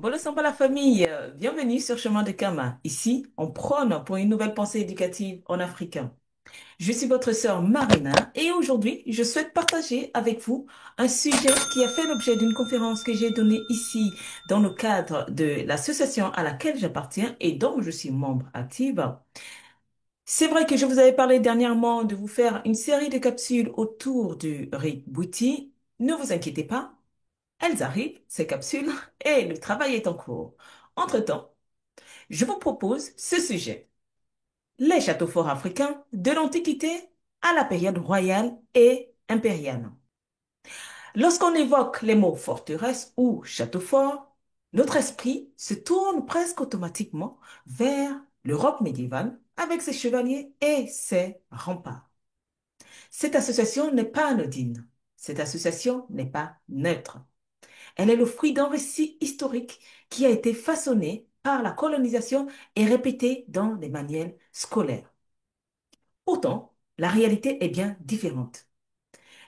Bonjour Samba la famille, bienvenue sur Chemin de Kama. Ici, on prône pour une nouvelle pensée éducative en africain. Je suis votre sœur Marina et aujourd'hui, je souhaite partager avec vous un sujet qui a fait l'objet d'une conférence que j'ai donnée ici dans le cadre de l'association à laquelle j'appartiens et dont je suis membre active. C'est vrai que je vous avais parlé dernièrement de vous faire une série de capsules autour du Rick Booty. Ne vous inquiétez pas. Elles arrivent, ces capsules, et le travail est en cours. Entre-temps, je vous propose ce sujet. Les châteaux forts africains de l'Antiquité à la période royale et impériale. Lorsqu'on évoque les mots forteresse ou château fort, notre esprit se tourne presque automatiquement vers l'Europe médiévale avec ses chevaliers et ses remparts. Cette association n'est pas anodine. Cette association n'est pas neutre. Elle est le fruit d'un récit historique qui a été façonné par la colonisation et répété dans les manuels scolaires. Pourtant, la réalité est bien différente.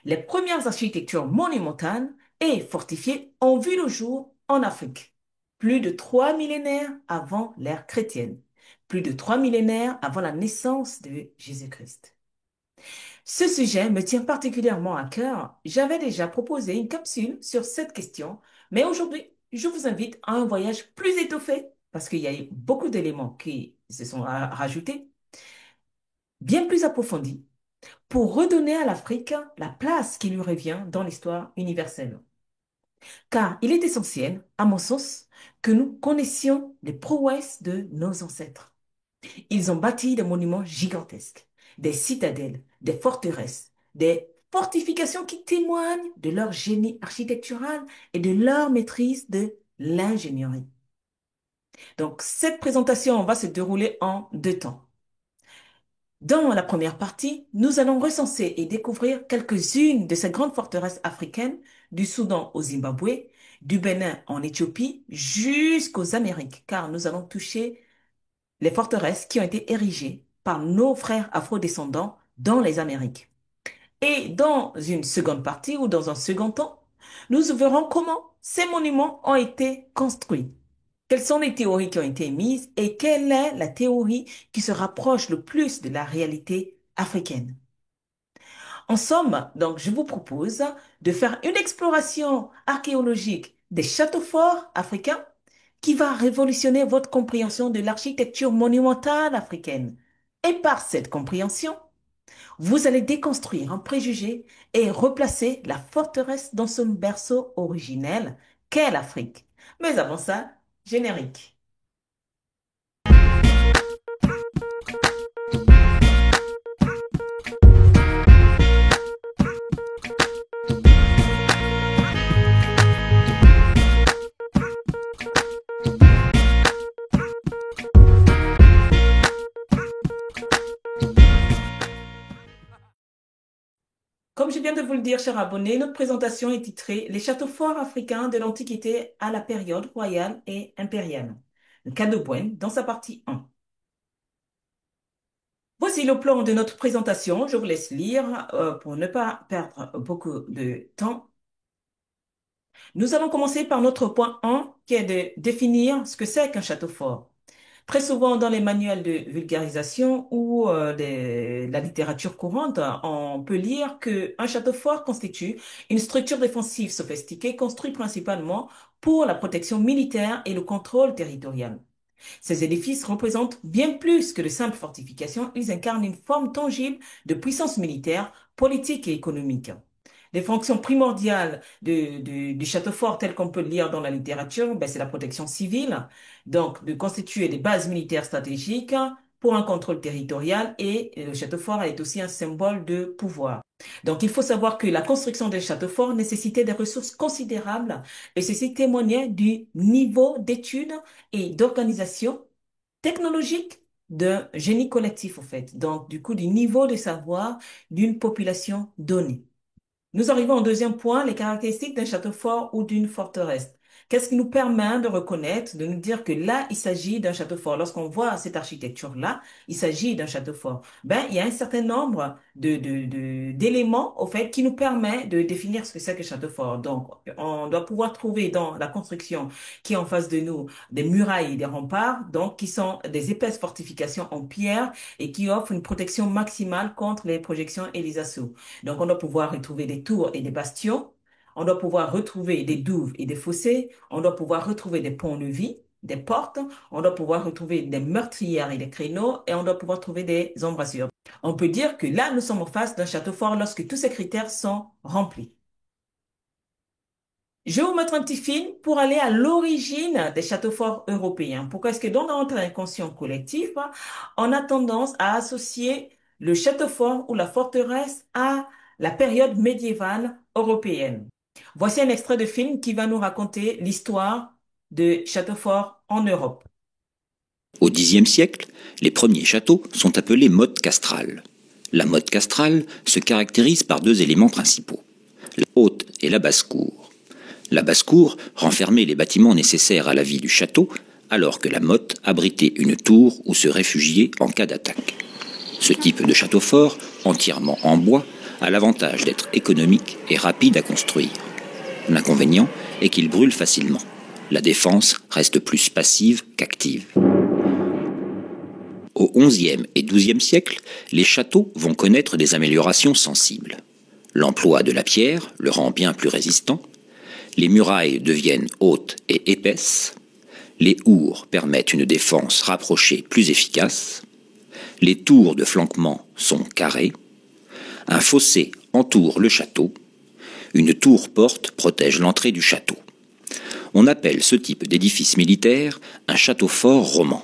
Les premières architectures monumentales et fortifiées ont vu le jour en Afrique, plus de 3 millénaires avant l'ère chrétienne, plus de 3 millénaires avant la naissance de Jésus-Christ. Ce sujet me tient particulièrement à cœur. J'avais déjà proposé une capsule sur cette question, mais aujourd'hui, je vous invite à un voyage plus étoffé parce qu'il y a eu beaucoup d'éléments qui se sont rajoutés, bien plus approfondis, pour redonner à l'Afrique la place qui lui revient dans l'histoire universelle. Car il est essentiel, à mon sens, que nous connaissions les prouesses de nos ancêtres. Ils ont bâti des monuments gigantesques, des citadelles, des forteresses, des fortifications qui témoignent de leur génie architectural et de leur maîtrise de l'ingénierie. Donc, cette présentation va se dérouler en 2 temps. Dans la première partie, nous allons recenser et découvrir quelques-unes de ces grandes forteresses africaines, du Soudan au Zimbabwe, du Bénin en Éthiopie, jusqu'aux Amériques, car nous allons toucher les forteresses qui ont été érigées par nos frères afro-descendants dans les Amériques. Et dans une seconde partie ou dans un second temps, nous verrons comment ces monuments ont été construits. Quelles sont les théories qui ont été émises et quelle est la théorie qui se rapproche le plus de la réalité africaine. En somme, donc, je vous propose de faire une exploration archéologique des châteaux forts africains qui va révolutionner votre compréhension de l'architecture monumentale africaine. Et par cette compréhension, vous allez déconstruire un préjugé et replacer la forteresse dans son berceau originel qu'est l'Afrique. Mais avant ça, générique. Comme je viens de vous le dire, chers abonnés, notre présentation est titrée Les châteaux forts africains de l'Antiquité à la période royale et impériale. Le cas de Bouen dans sa partie 1. Voici le plan de notre présentation. Je vous laisse lire pour ne pas perdre beaucoup de temps. Nous allons commencer par notre point 1, qui est de définir ce que c'est qu'un château fort. Très souvent dans les manuels de vulgarisation ou la littérature courante, on peut lire qu'un château fort constitue une structure défensive sophistiquée construite principalement pour la protection militaire et le contrôle territorial. Ces édifices représentent bien plus que de simples fortifications, ils incarnent une forme tangible de puissance militaire, politique et économique. Les fonctions primordiales du château fort, tel qu'on peut le lire dans la littérature, ben, c'est la protection civile, donc de constituer des bases militaires stratégiques pour un contrôle territorial et le château fort est aussi un symbole de pouvoir. Donc il faut savoir que la construction des châteaux forts nécessitait des ressources considérables et ceci témoignait du niveau d'études et d'organisation technologique d'un génie collectif, au fait. Donc, du coup, du niveau de savoir d'une population donnée. Nous arrivons au deuxième point, les caractéristiques d'un château fort ou d'une forteresse. Qu'est-ce qui nous permet de reconnaître, de nous dire que là, il s'agit d'un château fort? Lorsqu'on voit cette architecture-là, il s'agit d'un château fort. Ben, il y a un certain nombre d'éléments, au fait, qui nous permet de définir ce que c'est que château fort. Donc, on doit pouvoir trouver dans la construction qui est en face de nous des murailles et des remparts, donc qui sont des épaisses fortifications en pierre et qui offrent une protection maximale contre les projections et les assauts. Donc, on doit pouvoir retrouver des tours et des bastions. On doit pouvoir retrouver des douves et des fossés. On doit pouvoir retrouver des ponts-levis, des portes. On doit pouvoir retrouver des meurtrières et des créneaux. Et on doit pouvoir trouver des embrasures. On peut dire que là, nous sommes en face d'un château fort lorsque tous ces critères sont remplis. Je vais vous mettre un petit film pour aller à l'origine des châteaux forts européens. Pourquoi est-ce que dans notre inconscient collectif, on a tendance à associer le château fort ou la forteresse à la période médiévale européenne? Voici un extrait de film qui va nous raconter l'histoire de châteaux forts en Europe. Au Xe siècle, les premiers châteaux sont appelés mottes castrales. La motte castrale se caractérise par deux éléments principaux, la haute et la basse-cour. La basse-cour renfermait les bâtiments nécessaires à la vie du château, alors que la motte abritait une tour où se réfugier en cas d'attaque. Ce type de château fort, entièrement en bois, a l'avantage d'être économique et rapide à construire. L'inconvénient est qu'il brûle facilement. La défense reste plus passive qu'active. Au XIe et XIIe siècle, les châteaux vont connaître des améliorations sensibles. L'emploi de la pierre le rend bien plus résistant. Les murailles deviennent hautes et épaisses. Les hourds permettent une défense rapprochée plus efficace. Les tours de flanquement sont carrées. Un fossé entoure le château. Une tour-porte protège l'entrée du château. On appelle ce type d'édifice militaire un château fort roman.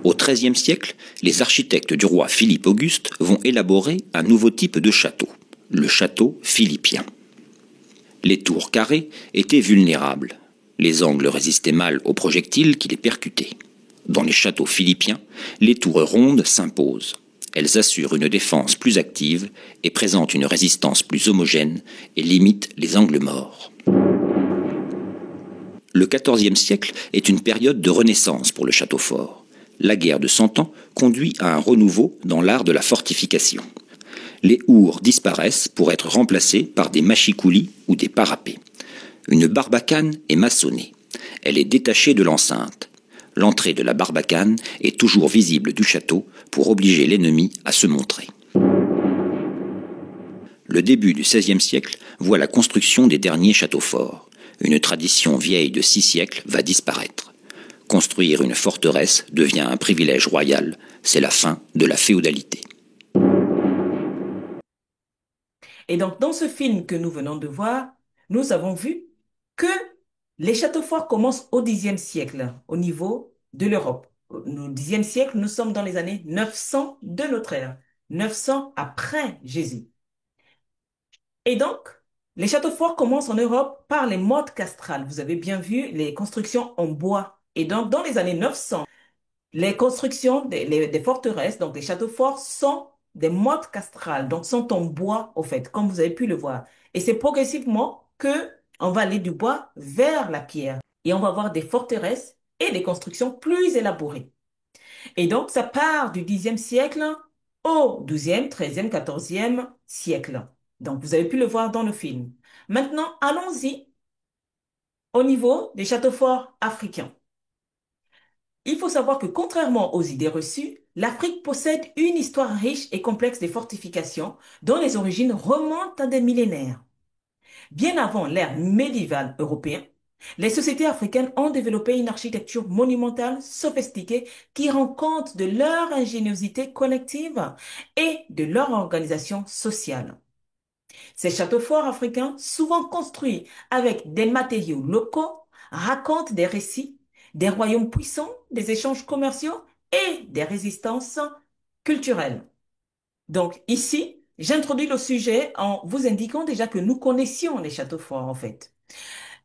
Au XIIIe siècle, les architectes du roi Philippe Auguste vont élaborer un nouveau type de château, le château philippien. Les tours carrées étaient vulnérables. Les angles résistaient mal aux projectiles qui les percutaient. Dans les châteaux philippiens, les tours rondes s'imposent. Elles assurent une défense plus active et présentent une résistance plus homogène et limitent les angles morts. Le XIVe siècle est une période de renaissance pour le château fort. La guerre de Cent Ans conduit à un renouveau dans l'art de la fortification. Les hourds disparaissent pour être remplacés par des machicoulis ou des parapets. Une barbacane est maçonnée. Elle est détachée de l'enceinte. L'entrée de la barbacane est toujours visible du château pour obliger l'ennemi à se montrer. Le début du XVIe siècle voit la construction des derniers châteaux forts. Une tradition vieille de 6 siècles va disparaître. Construire une forteresse devient un privilège royal. C'est la fin de la féodalité. Et donc, dans ce film que nous venons de voir, nous avons vu que les châteaux forts commencent au Xe siècle, au niveau de l'Europe. Au Xe siècle, nous sommes dans les années 900 de notre ère, 900 après Jésus. Et donc, les châteaux forts commencent en Europe par les mottes castrales. Vous avez bien vu les constructions en bois. Et donc, dans les années 900, les constructions des forteresses, donc des châteaux forts, sont des mottes castrales, donc sont en bois, au fait, comme vous avez pu le voir. Et c'est progressivement que on va aller du bois vers la pierre. Et on va avoir des forteresses et des constructions plus élaborées. Et donc, ça part du Xe siècle au XIIe, XIIIe, XIVe siècle. Donc, vous avez pu le voir dans le film. Maintenant, allons-y au niveau des châteaux forts africains. Il faut savoir que contrairement aux idées reçues, l'Afrique possède une histoire riche et complexe des fortifications dont les origines remontent à des millénaires. Bien avant l'ère médiévale européenne, les sociétés africaines ont développé une architecture monumentale sophistiquée qui rend compte de leur ingéniosité collective et de leur organisation sociale. Ces châteaux forts africains, souvent construits avec des matériaux locaux, racontent des récits, des royaumes puissants, des échanges commerciaux et des résistances culturelles. Donc ici, j'introduis le sujet en vous indiquant déjà que nous connaissions les châteaux forts en fait.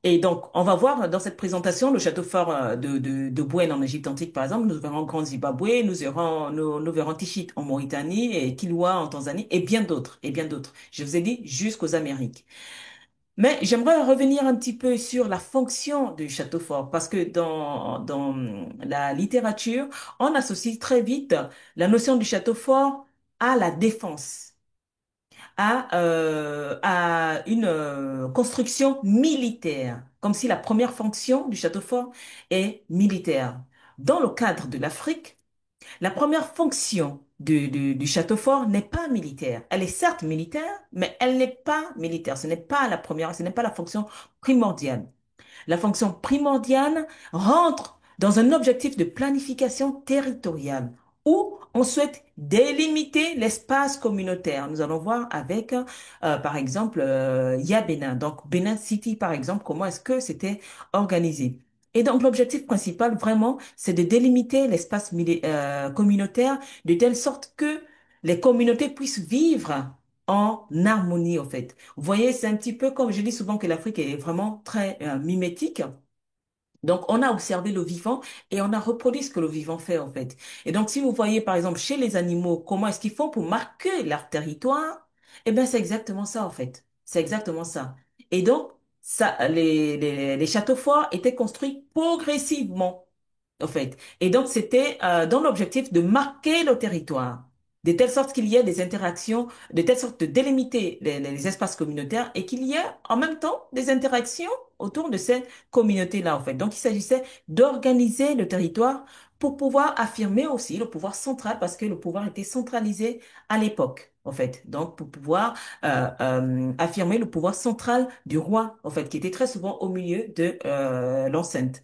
Et donc, on va voir dans cette présentation le château fort de Bouenne en Égypte antique, par exemple. Nous verrons Grand Zimbabwe, nous verrons Tichit en Mauritanie et Kilwa en Tanzanie et bien d'autres, et bien d'autres. Je vous ai dit jusqu'aux Amériques. Mais j'aimerais revenir un petit peu sur la fonction du château fort, parce que dans la littérature, on associe très vite la notion du château fort à la défense, à une construction militaire, comme si la première fonction du château fort est militaire. Dans le cadre de l'Afrique, la première fonction du château fort n'est pas militaire. Elle est certes militaire, mais elle n'est pas militaire. Ce n'est pas la première, ce n'est pas la fonction primordiale. La fonction primordiale rentre dans un objectif de planification territoriale où on souhaite délimiter l'espace communautaire. Nous allons voir avec, par exemple, Bénin. Donc, Bénin City, par exemple, comment est-ce que c'était organisé. Et donc, l'objectif principal, vraiment, c'est de délimiter l'espace communautaire de telle sorte que les communautés puissent vivre en harmonie, en fait. Vous voyez, c'est un petit peu comme je dis souvent que l'Afrique est vraiment très mimétique. Donc, on a observé le vivant et on a reproduit ce que le vivant fait, en fait. Et donc, si vous voyez, par exemple, chez les animaux, comment est-ce qu'ils font pour marquer leur territoire, eh bien, c'est exactement ça, en fait. C'est exactement ça. Et donc, ça, les châteaux forts étaient construits progressivement en fait. Et donc, c'était dans l'objectif de marquer le territoire, de telle sorte qu'il y ait des interactions, de telle sorte de délimiter les espaces communautaires et qu'il y ait en même temps des interactions autour de ces communautés-là, en fait. Donc, il s'agissait d'organiser le territoire pour pouvoir affirmer aussi le pouvoir central, parce que le pouvoir était centralisé à l'époque, en fait. Donc, pour pouvoir affirmer le pouvoir central du roi, en fait, qui était très souvent au milieu de l'enceinte.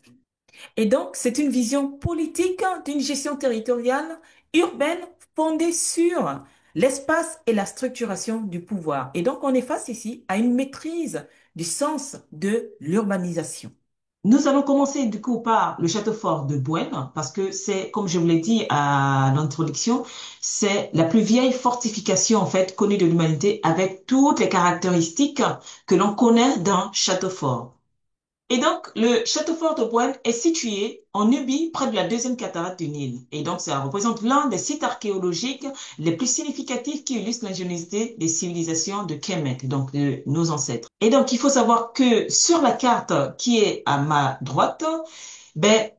Et donc, c'est une vision politique d'une gestion territoriale urbaine fondée sur l'espace et la structuration du pouvoir. Et donc, on est face ici à une maîtrise du sens de l'urbanisation. Nous allons commencer du coup par le château fort de Bouêne, parce que c'est, comme je vous l'ai dit à l'introduction, c'est la plus vieille fortification en fait connue de l'humanité avec toutes les caractéristiques que l'on connaît d'un château fort. Et donc, le château fort de Boine est situé en Nubie, près de la deuxième cataracte du Nil. Et donc, ça représente l'un des sites archéologiques les plus significatifs qui illustrent l'ingéniosité des civilisations de Kemet, donc de nos ancêtres. Et donc, il faut savoir que sur la carte qui est à ma droite, ben,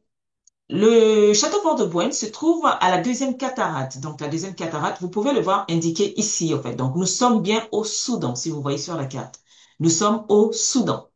le château fort de Boine se trouve à la deuxième cataracte. Donc, la deuxième cataracte, vous pouvez le voir indiqué ici, en fait. Donc, nous sommes bien au Soudan, si vous voyez sur la carte. Nous sommes au Soudan.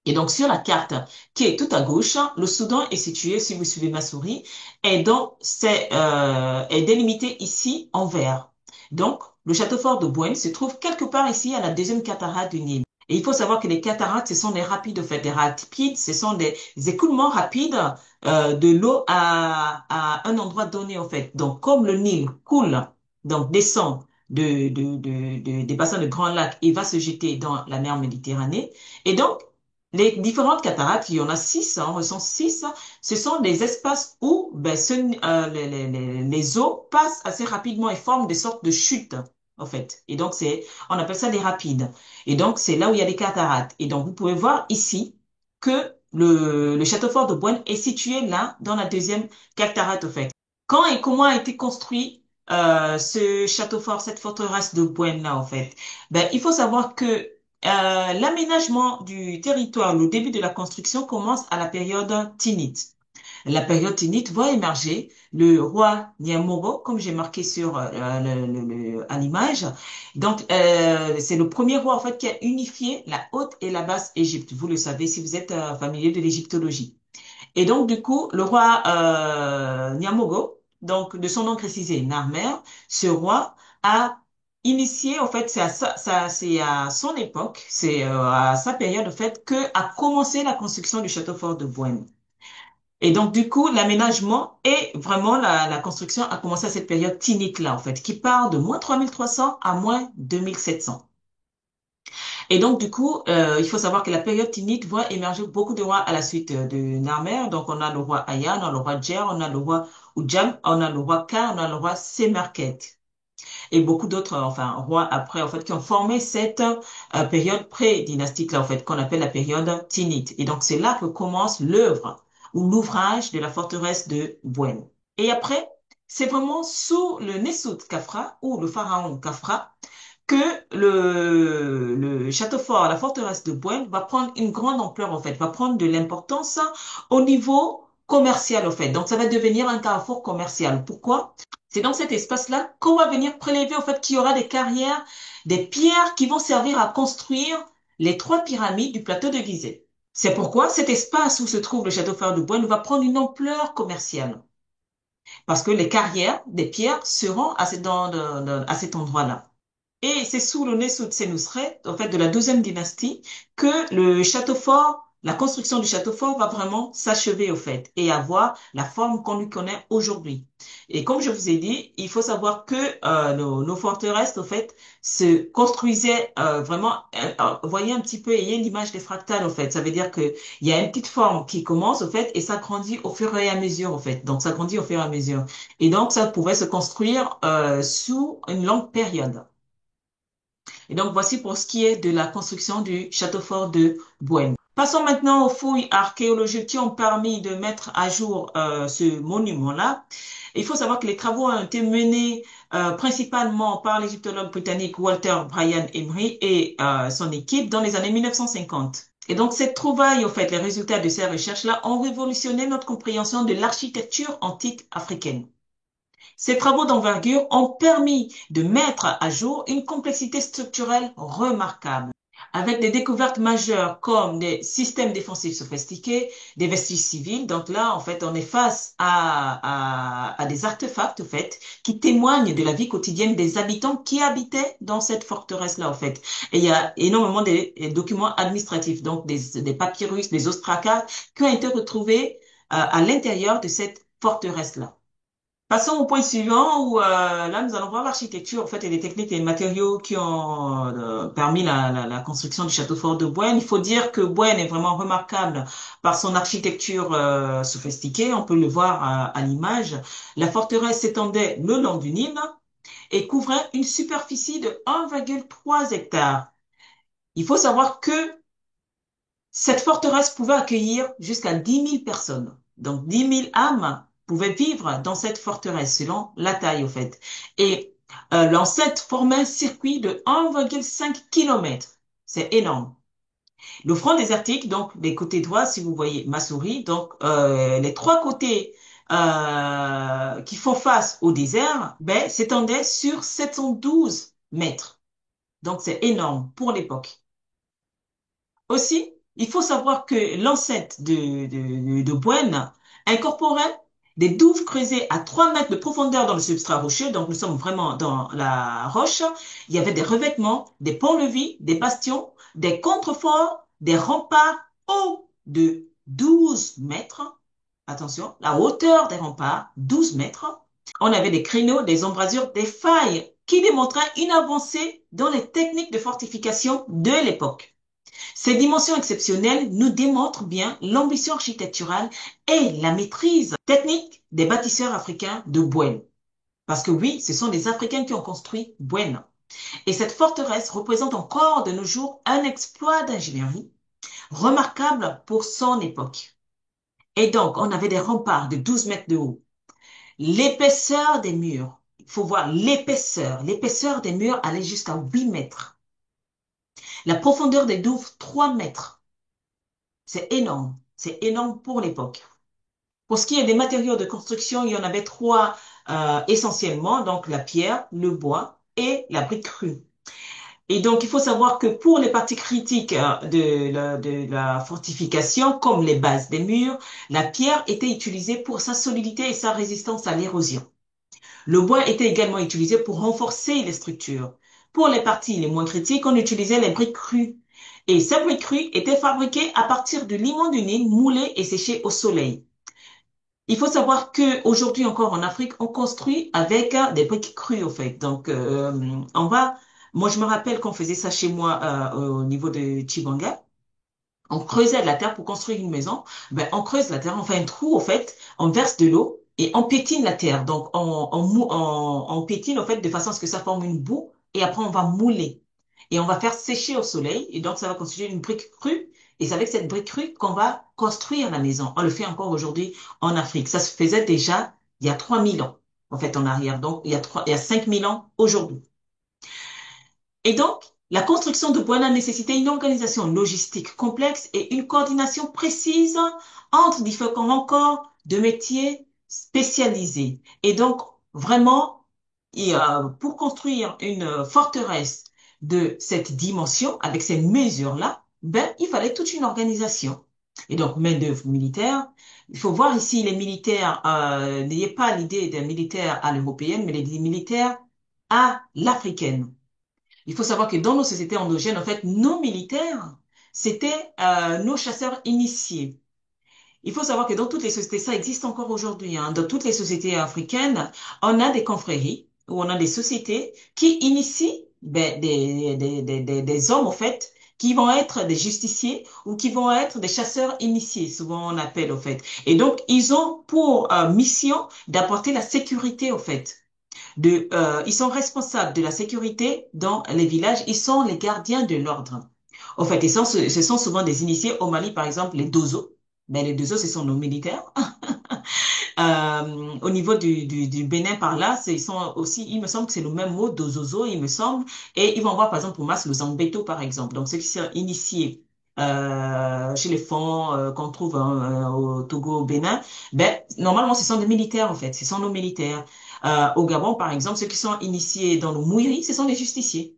Et donc, sur la carte qui est tout à gauche, le Soudan est situé, si vous suivez ma souris, et donc est délimité ici en vert. Donc, le château fort de Bouen se trouve quelque part ici à la deuxième cataracte du Nil. Et il faut savoir que les cataractes, ce sont des rapides, en fait, des rapides, ce sont des écoulements rapides de l'eau à un endroit donné, en fait. Donc, comme le Nil coule, donc descend des bassins de grands lacs et va se jeter dans la mer Méditerranée, et donc, les différentes cataractes, il y en a six, hein, on recense six, ce sont des espaces où ben, les eaux passent assez rapidement et forment des sortes de chutes, en fait. Et donc, on appelle ça des rapides. Et donc, c'est là où il y a des cataractes. Et donc, vous pouvez voir ici que le château fort de Boine est situé là, dans la deuxième cataracte, en fait. Quand et comment a été construit ce château fort, cette forteresse de Boine là, en fait? Ben, il faut savoir que l'aménagement du territoire, le début de la construction commence à la période Tinnite. La période Tinnite voit émerger le roi Niamoro, comme j'ai marqué sur à l'image. Donc, c'est le premier roi en fait qui a unifié la haute et la basse Égypte. Vous le savez si vous êtes familier de l'égyptologie. Et donc, du coup, le roi Niamoro, donc de son nom précisé Narmer, ce roi a initié, en fait, c'est à son époque, c'est à sa période, en fait, que a commencé la construction du château fort de Bouen. Et donc, du coup, l'aménagement et vraiment la construction a commencé à cette période tynique-là, en fait, qui part de moins 3300 à moins 2700. Et donc, du coup, il faut savoir que la période tinnite voit émerger beaucoup de rois à la suite de Narmer. Donc, on a le roi Aya, on a le roi Djer, on a le roi Ujam, on a le roi Ka, on a le roi Semerket. Et beaucoup d'autres, enfin, rois après, en fait, qui ont formé cette période pré-dynastique, là, en fait, qu'on appelle la période tinnite. Et donc, c'est là que commence l'œuvre ou l'ouvrage de la forteresse de Bouenne. Et après, c'est vraiment sous le Nesut Khafra ou le pharaon Khafra que le château fort, la forteresse de Bouenne va prendre une grande ampleur, en fait, va prendre de l'importance au niveau commercial, en fait. Donc, ça va devenir un carrefour commercial. Pourquoi? C'est dans cet espace-là qu'on va venir prélever, en fait, qu'il y aura des carrières, des pierres qui vont servir à construire les trois pyramides du plateau de Gizeh. C'est pourquoi cet espace où se trouve le château fort de Bouenne va prendre une ampleur commerciale. Parce que les carrières des pierres seront à cet endroit-là. Et c'est sous le Nesut-Senusret, en fait, de la deuxième dynastie, que le château fort, la construction du château fort va vraiment s'achever, au fait, et avoir la forme qu'on lui connaît aujourd'hui. Et comme je vous ai dit, il faut savoir que nos forteresses, au fait, se construisaient vraiment, voyez un petit peu, ayez l'image des fractales, au fait. Ça veut dire que il y a une petite forme qui commence, au fait, et ça grandit au fur et à mesure, au fait. Donc, ça grandit au fur et à mesure. Et donc, ça pouvait se construire sous une longue période. Et donc, voici pour ce qui est de la construction du château fort de Bouenne. Passons maintenant aux fouilles archéologiques qui ont permis de mettre à jour ce monument-là. Il faut savoir que les travaux ont été menés principalement par l'égyptologue britannique Walter Bryan Emery et son équipe dans les années 1950. Et donc, cette trouvaille, au fait, les résultats de ces recherches-là ont révolutionné notre compréhension de l'architecture antique africaine. Ces travaux d'envergure ont permis de mettre à jour une complexité structurelle remarquable, avec des découvertes majeures comme des systèmes défensifs sophistiqués, des vestiges civils. Donc là, en fait, on est face à des artefacts, en fait, qui témoignent de la vie quotidienne des habitants qui habitaient dans cette forteresse-là, en fait. Et il y a énormément de documents administratifs, donc des papyrus, des ostracas, qui ont été retrouvés à l'intérieur de cette forteresse-là. Passons au point suivant où là nous allons voir l'architecture en fait et les techniques et les matériaux qui ont permis la construction du château fort de Bouenne. Il faut dire que Bouenne est vraiment remarquable par son architecture sophistiquée. On peut le voir à l'image. La forteresse s'étendait le long du Nil et couvrait une superficie de 1,3 hectares. Il faut savoir que cette forteresse pouvait accueillir jusqu'à 10 000 personnes. Donc 10 000 âmes pouvaient vivre dans cette forteresse selon la taille au fait. Et l'enceinte formait un circuit de 1,5 km. C'est énorme. Le front désertique, donc les côtés droits, si vous voyez ma souris, donc les trois côtés qui font face au désert, ben, s'étendaient sur 712 mètres. Donc c'est énorme pour l'époque. Aussi, il faut savoir que l'ancêtre de Bouenne incorporait des douves creusées à 3 mètres de profondeur dans le substrat rocheux, donc nous sommes vraiment dans la roche. Il y avait des revêtements, des ponts-levis, des bastions, des contreforts, des remparts hauts de 12 mètres. Attention, la hauteur des remparts, 12 mètres. On avait des créneaux, des embrasures, des failles qui démontraient une avancée dans les techniques de fortification de l'époque. Ces dimensions exceptionnelles nous démontrent bien l'ambition architecturale et la maîtrise technique des bâtisseurs africains de Bouenne. Parce que oui, ce sont des Africains qui ont construit Bouenne. Et cette forteresse représente encore de nos jours un exploit d'ingénierie remarquable pour son époque. Et donc, on avait des remparts de 12 mètres de haut. L'épaisseur des murs, il faut voir l'épaisseur. L'épaisseur des murs allait jusqu'à 8 mètres. La profondeur des douves, 3 mètres. C'est énorme. C'est énorme pour l'époque. Pour ce qui est des matériaux de construction, il y en avait trois essentiellement, donc la pierre, le bois et la brique crue. Et donc, il faut savoir que pour les parties critiques de la fortification, comme les bases des murs, la pierre était utilisée pour sa solidité et sa résistance à l'érosion. Le bois était également utilisé pour renforcer les structures. Pour les parties les moins critiques, on utilisait les briques crues. Et ces briques crues étaient fabriquées à partir de limon du Nil moulé et séché au soleil. Il faut savoir que aujourd'hui encore en Afrique, on construit avec des briques crues au fait. Donc, moi je me rappelle qu'on faisait ça chez moi au niveau de Chibanga. On creusait de la terre pour construire une maison. Ben, on creuse la terre, on fait un trou, au fait, on verse de l'eau et on piétine la terre. Donc, on piétine, au fait, de façon à ce que ça forme une boue et après, on va mouler. Et on va faire sécher au soleil et donc, ça va constituer une brique crue. Et c'est avec cette brique crue qu'on va construire la maison. On le fait encore aujourd'hui en Afrique. Ça se faisait déjà il y a 3000 ans, en fait, en arrière. Donc, il y a 5000 ans aujourd'hui. Et donc, la construction de Buena nécessitait une organisation logistique complexe et une coordination précise entre différents corps de métiers spécialisés. Et donc, vraiment, pour construire une forteresse de cette dimension, avec ces mesures-là, ben, il fallait toute une organisation. Et donc, main-d'œuvre militaire. Il faut voir ici les militaires, n'ayez pas l'idée des militaires à l'européenne, mais les militaires à l'africaine. Il faut savoir que dans nos sociétés endogènes, en fait, nos militaires, c'était nos chasseurs initiés. Il faut savoir que dans toutes les sociétés, ça existe encore aujourd'hui, hein. Dans toutes les sociétés africaines, on a des confréries ou on a des sociétés qui initient ben, des hommes, en fait, qui vont être des justiciers ou qui vont être des chasseurs initiés, souvent on appelle, au fait. Et donc, ils ont pour mission d'apporter la sécurité, au fait. Ils sont responsables de la sécurité dans les villages. Ils sont les gardiens de l'ordre. En fait, ce sont souvent des initiés. Au Mali, par exemple, les Dozo. Ben, les Dozo, ce sont nos militaires. Au niveau du Bénin, par là, ils sont aussi, il me semble que c'est le même mot, Dozozo, il me semble. Et ils vont voir, par exemple, pour Mas, le Zangbeto, par exemple. Donc, ceux qui sont initiés chez les Fonds qu'on trouve au Togo, au Bénin, ben, normalement, ce sont des militaires, en fait. Ce sont nos militaires. Au Gabon, par exemple, ceux qui sont initiés dans le Mouiri, ce sont des justiciers.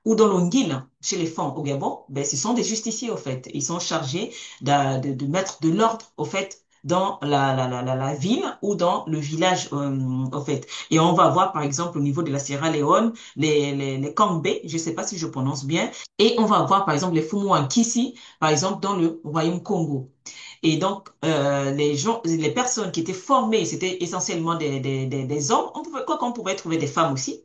Ou dans l'Ongil, chez les Fonds au Gabon, ben, ce sont des justiciers, au fait. Ils sont chargés de mettre de l'ordre, au fait, dans la ville ou dans le village, au fait. Et on va voir, par exemple, au niveau de la Sierra Leone, les Kangbe, je ne sais pas si je prononce bien, et on va voir, par exemple, les Fumuankisi, par exemple, dans le Royaume Congo. Et donc, les gens, les personnes qui étaient formées, c'était essentiellement des hommes. Quoi qu'on pouvait trouver des femmes aussi,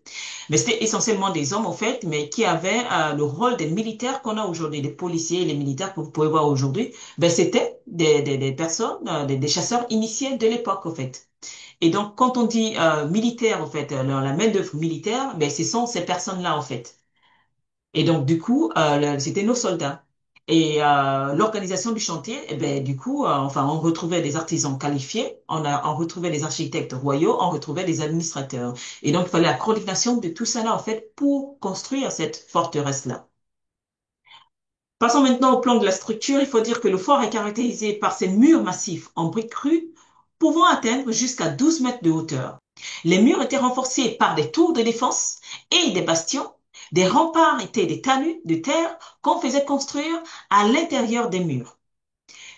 mais c'était essentiellement des hommes, en fait, mais qui avaient le rôle des militaires qu'on a aujourd'hui, des policiers et les militaires que vous pouvez voir aujourd'hui. Ben, c'était des personnes, des chasseurs initiés de l'époque, en fait. Et donc, quand on dit militaire, en fait, la main-d'œuvre militaire, ben, ce sont ces personnes-là, en fait. Et donc, du coup, c'était nos soldats. Et l'organisation du chantier, eh ben, du coup, enfin, on retrouvait des artisans qualifiés, on retrouvait des architectes royaux, on retrouvait des administrateurs. Et donc, il fallait la coordination de tout ça là, en fait, pour construire cette forteresse-là. Passons maintenant au plan de la structure. Il faut dire que le fort est caractérisé par ses murs massifs en briques crues, pouvant atteindre jusqu'à 12 mètres de hauteur. Les murs étaient renforcés par des tours de défense et des bastions. Des remparts étaient des talus de terre qu'on faisait construire à l'intérieur des murs.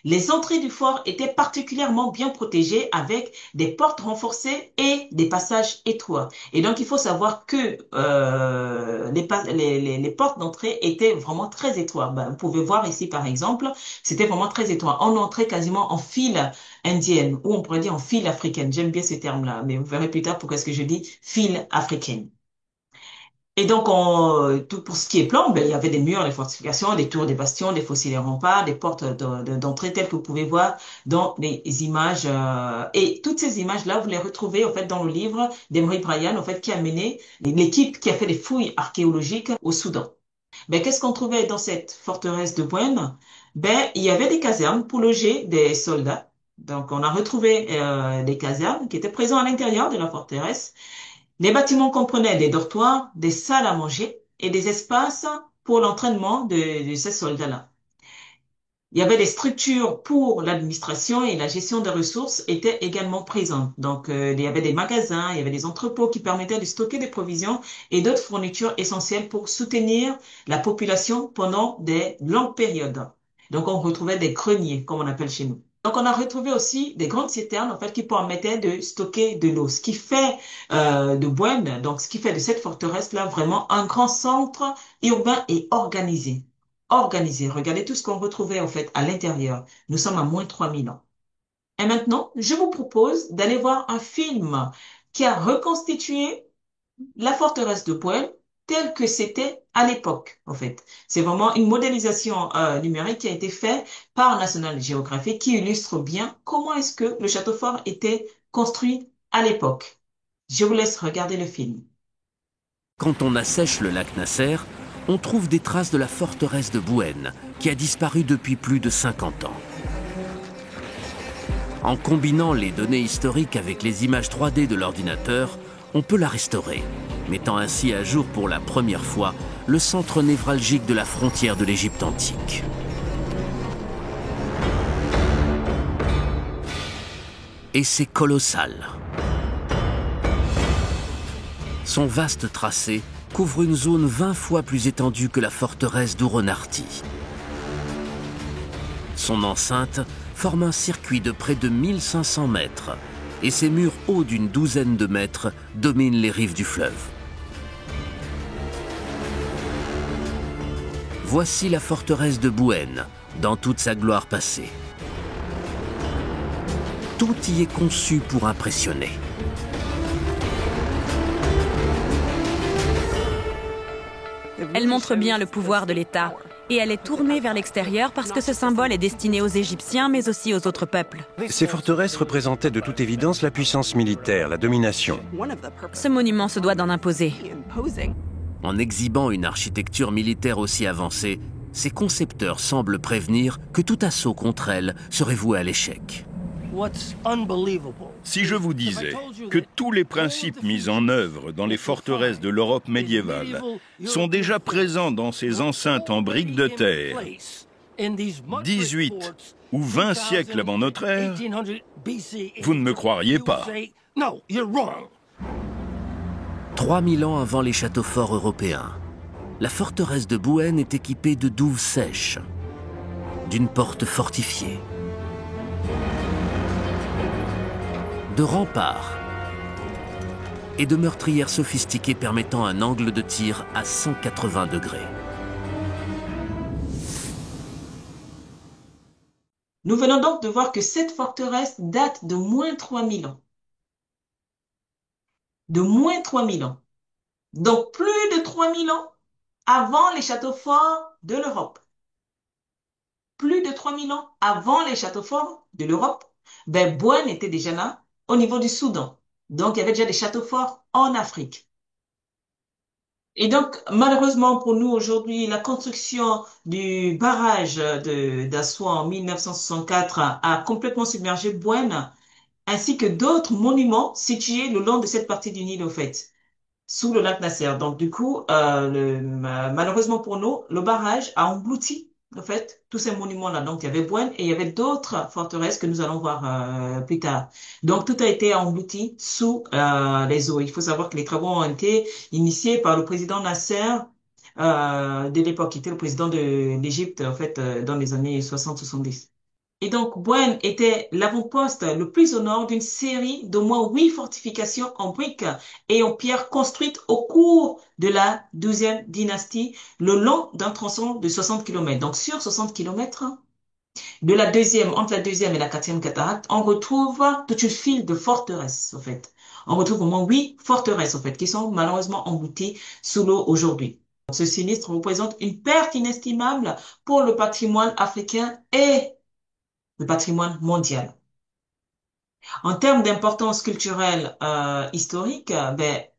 Les entrées du fort étaient particulièrement bien protégées avec des portes renforcées et des passages étroits. Et donc, il faut savoir que les portes d'entrée étaient vraiment très étroites. Ben, vous pouvez voir ici, par exemple, c'était vraiment très étroit. On entrait quasiment en file indienne ou on pourrait dire en file africaine. J'aime bien ce terme-là, mais vous verrez plus tard pourquoi est-ce que je dis file africaine. Et donc, tout pour ce qui est plan, ben, il y avait des murs, des fortifications, des tours, des bastions, des fossés, des remparts, des portes d'entrée telles que vous pouvez voir dans les images. Et toutes ces images-là, vous les retrouvez en fait dans le livre d'Emery Bryan, en fait, qui a mené l'équipe qui a fait des fouilles archéologiques au Soudan. Ben, qu'est-ce qu'on trouvait dans cette forteresse de Bouenne? Ben, il y avait des casernes pour loger des soldats. Donc, on a retrouvé des casernes qui étaient présentes à l'intérieur de la forteresse. Les bâtiments comprenaient des dortoirs, des salles à manger et des espaces pour l'entraînement de ces soldats-là. Il y avait des structures pour l'administration et la gestion des ressources étaient également présentes. Donc, il y avait des magasins, il y avait des entrepôts qui permettaient de stocker des provisions et d'autres fournitures essentielles pour soutenir la population pendant des longues périodes. Donc, on retrouvait des greniers, comme on appelle chez nous. Donc, on a retrouvé aussi des grandes citernes, en fait, qui permettaient de stocker de l'eau, ce qui fait de Bouenne, donc ce qui fait de cette forteresse-là vraiment un grand centre urbain et organisé. Organisé. Regardez tout ce qu'on retrouvait, en fait, à l'intérieur. Nous sommes à moins 3000 ans. Et maintenant, je vous propose d'aller voir un film qui a reconstitué la forteresse de Bouenne telle que c'était à l'époque, en fait. C'est vraiment une modélisation numérique qui a été faite par National Geographic qui illustre bien comment est-ce que le château fort était construit à l'époque. Je vous laisse regarder le film. Quand on assèche le lac Nasser, on trouve des traces de la forteresse de Bouenne, qui a disparu depuis plus de 50 ans. En combinant les données historiques avec les images 3D de l'ordinateur, on peut la restaurer. mettant ainsi à jour pour la première fois le centre névralgique de la frontière de l'Égypte antique. Et c'est colossal. Son vaste tracé couvre une zone 20 fois plus étendue que la forteresse d'Ouronarti. Son enceinte forme un circuit de près de 1500 mètres et ses murs hauts d'une douzaine de mètres dominent les rives du fleuve. Voici la forteresse de Bouenne, dans toute sa gloire passée. Tout y est conçu pour impressionner. Elle montre bien le pouvoir de l'État. Et elle est tournée vers l'extérieur parce que ce symbole est destiné aux Égyptiens, mais aussi aux autres peuples. Ces forteresses représentaient de toute évidence la puissance militaire, la domination. Ce monument se doit d'en imposer. En exhibant une architecture militaire aussi avancée, ses concepteurs semblent prévenir que tout assaut contre elle serait voué à l'échec. Si je vous disais que tous les principes mis en œuvre dans les forteresses de l'Europe médiévale sont déjà présents dans ces enceintes en briques de terre, 18 ou 20 siècles avant notre ère, vous ne me croiriez pas. 3000 ans avant les châteaux forts européens, la forteresse de Bouenne est équipée de douves sèches, d'une porte fortifiée, de remparts et de meurtrières sophistiquées permettant un angle de tir à 180 degrés. Nous venons donc de voir que cette forteresse date de moins 3000 ans. De moins 3000 ans. Donc plus de 3000 ans avant les châteaux forts de l'Europe. Plus de 3000 ans avant les châteaux forts de l'Europe, Bouenne était déjà là au niveau du Soudan. Donc il y avait déjà des châteaux forts en Afrique. Et donc, malheureusement pour nous aujourd'hui, la construction du barrage d'Assouan en 1964 a complètement submergé Bouenne, ainsi que d'autres monuments situés le long de cette partie du Nil, au fait, sous le lac Nasser. Donc, du coup, malheureusement pour nous, le barrage a englouti, en fait, tous ces monuments-là. Donc, il y avait Bouenne et il y avait d'autres forteresses que nous allons voir plus tard. Donc, tout a été englouti sous les eaux. Il faut savoir que les travaux ont été initiés par le président Nasser de l'époque, qui était le président de l'Égypte, en fait, dans les années 60-70. Et donc, Bouenne était l'avant-poste le plus au nord d'une série d'au moins 8 fortifications en briques et en pierre construites au cours de la 12e dynastie, le long d'un tronçon de 60 km. Donc, sur 60 km, entre la deuxième et la quatrième cataracte, on retrouve toute une file de forteresses, en fait. On retrouve au moins 8 forteresses, en fait, qui sont malheureusement englouties sous l'eau aujourd'hui. Ce sinistre représente une perte inestimable pour le patrimoine africain et le patrimoine mondial. En termes d'importance culturelle historique,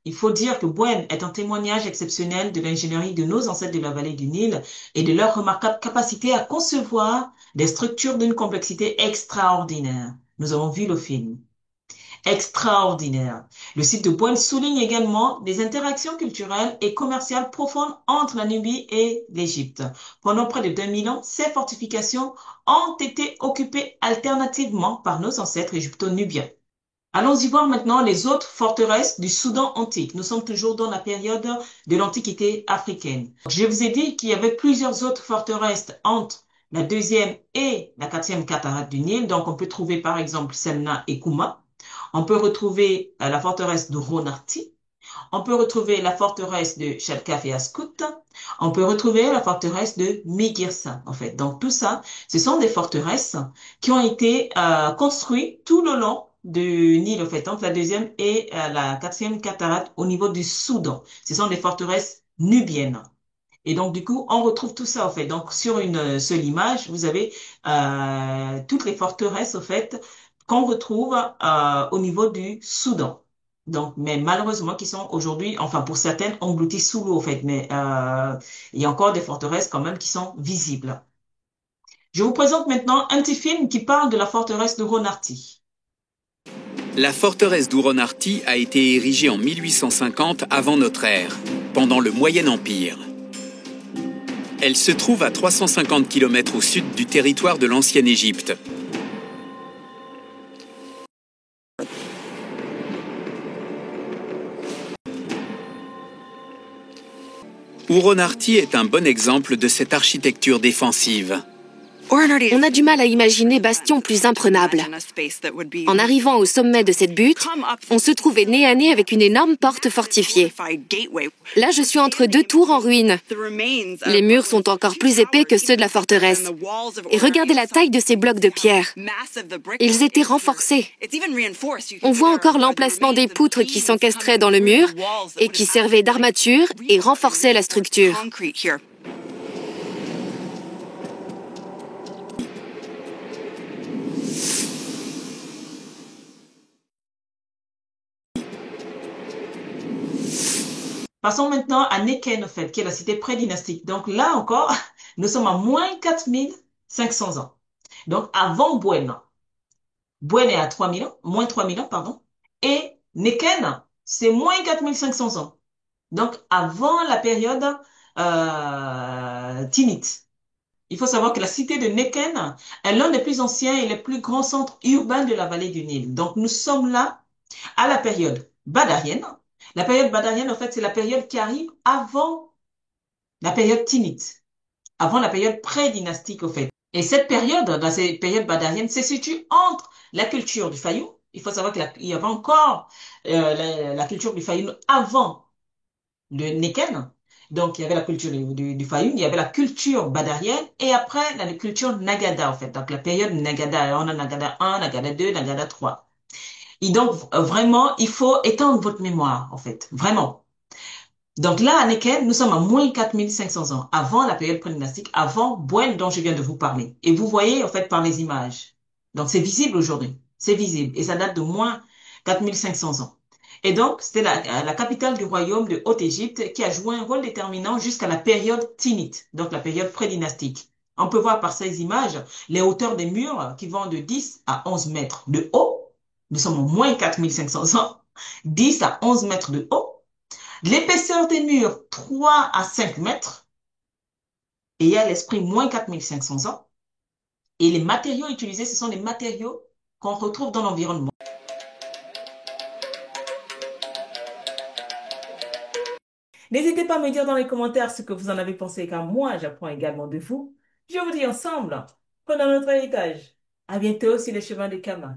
il faut dire que Bouenne est un témoignage exceptionnel de l'ingénierie de nos ancêtres de la vallée du Nil et de leur remarquable capacité à concevoir des structures d'une complexité extraordinaire. Nous avons vu le film. Extraordinaire. Le site de Bouenne souligne également des interactions culturelles et commerciales profondes entre la Nubie et l'Égypte. Pendant près de 2000 ans, ces fortifications ont été occupées alternativement par nos ancêtres égypto-nubiens. Allons-y voir maintenant les autres forteresses du Soudan antique. Nous sommes toujours dans la période de l'Antiquité africaine. Je vous ai dit qu'il y avait plusieurs autres forteresses entre la deuxième et la quatrième cataracte du Nil. Donc, on peut trouver par exemple Semna et Kouma. On peut retrouver la forteresse de Ronarti. On peut retrouver la forteresse de Chalkaf et Askut. On peut retrouver la forteresse de Migirsa, en fait. Donc, tout ça, ce sont des forteresses qui ont été construites tout le long du Nil, en fait, entre la deuxième et la quatrième cataracte au niveau du Soudan. Ce sont des forteresses nubiennes. Et donc, du coup, on retrouve tout ça, en fait. Donc, sur une seule image, vous avez toutes les forteresses, en fait, qu'on retrouve au niveau du Soudan. Donc, mais malheureusement, qui sont aujourd'hui, enfin pour certaines, englouties sous l'eau, en fait. Mais il y a encore des forteresses quand même qui sont visibles. Je vous présente maintenant un petit film qui parle de la forteresse de Ronarti. La forteresse d'Ouronarti a été érigée en 1850 avant notre ère, pendant le Moyen Empire. Elle se trouve à 350 km au sud du territoire de l'ancienne Égypte. Ouronarti est un bon exemple de cette architecture défensive. On a du mal à imaginer bastion plus imprenable. En arrivant au sommet de cette butte, on se trouvait nez à nez avec une énorme porte fortifiée. Là, je suis entre deux tours en ruine. Les murs sont encore plus épais que ceux de la forteresse. Et regardez la taille de ces blocs de pierre. Ils étaient renforcés. On voit encore l'emplacement des poutres qui s'encastraient dans le mur et qui servaient d'armature et renforçaient la structure. Passons maintenant à Neken, en fait, qui est la cité prédynastique. Donc là encore, nous sommes à moins 4500 ans. Donc avant Bouenne. Bouenne est à 3000 ans, moins 3000 ans, pardon. Et Neken, c'est moins 4500 ans. Donc avant la période Tinnite. Il faut savoir que la cité de Neken est l'un des plus anciens et les plus grands centres urbains de la vallée du Nil. Donc nous sommes là à la période badarienne. La période badarienne, en fait, c'est la période qui arrive avant la période tinnite, avant la période pré-dynastique, au fait. Et cette période, dans cette période badarienne, se situe entre la culture du Fayoum. Il faut savoir qu'il y avait encore la culture du Fayoum avant le Neken. Donc, il y avait la culture du Fayoum, il y avait la culture badarienne et après la culture Nagada, en fait. Donc, la période Nagada, on a Nagada 1, Nagada 2, Nagada 3. Et donc, vraiment, il faut étendre votre mémoire, en fait. Vraiment. Donc là, à Neken, nous sommes à moins 4500 ans, avant la période prédynastique, avant Bouenne dont je viens de vous parler. Et vous voyez, en fait, par les images. Donc, c'est visible aujourd'hui. C'est visible. Et ça date de moins 4500 ans. Et donc, c'était la capitale du royaume de Haute-Égypte qui a joué un rôle déterminant jusqu'à la période tinnite, donc la période prédynastique. On peut voir par ces images les hauteurs des murs qui vont de 10 à 11 mètres de haut. Nous sommes au moins 4500 ans, 10 à 11 mètres de haut. L'épaisseur des murs, 3 à 5 mètres. Et il y a l'esprit moins 4500 ans. Et les matériaux utilisés, ce sont des matériaux qu'on retrouve dans l'environnement. N'hésitez pas à me dire dans les commentaires ce que vous en avez pensé, car moi, j'apprends également de vous. Je vous dis ensemble, prenons notre héritage. À bientôt sur les chemins de Kama.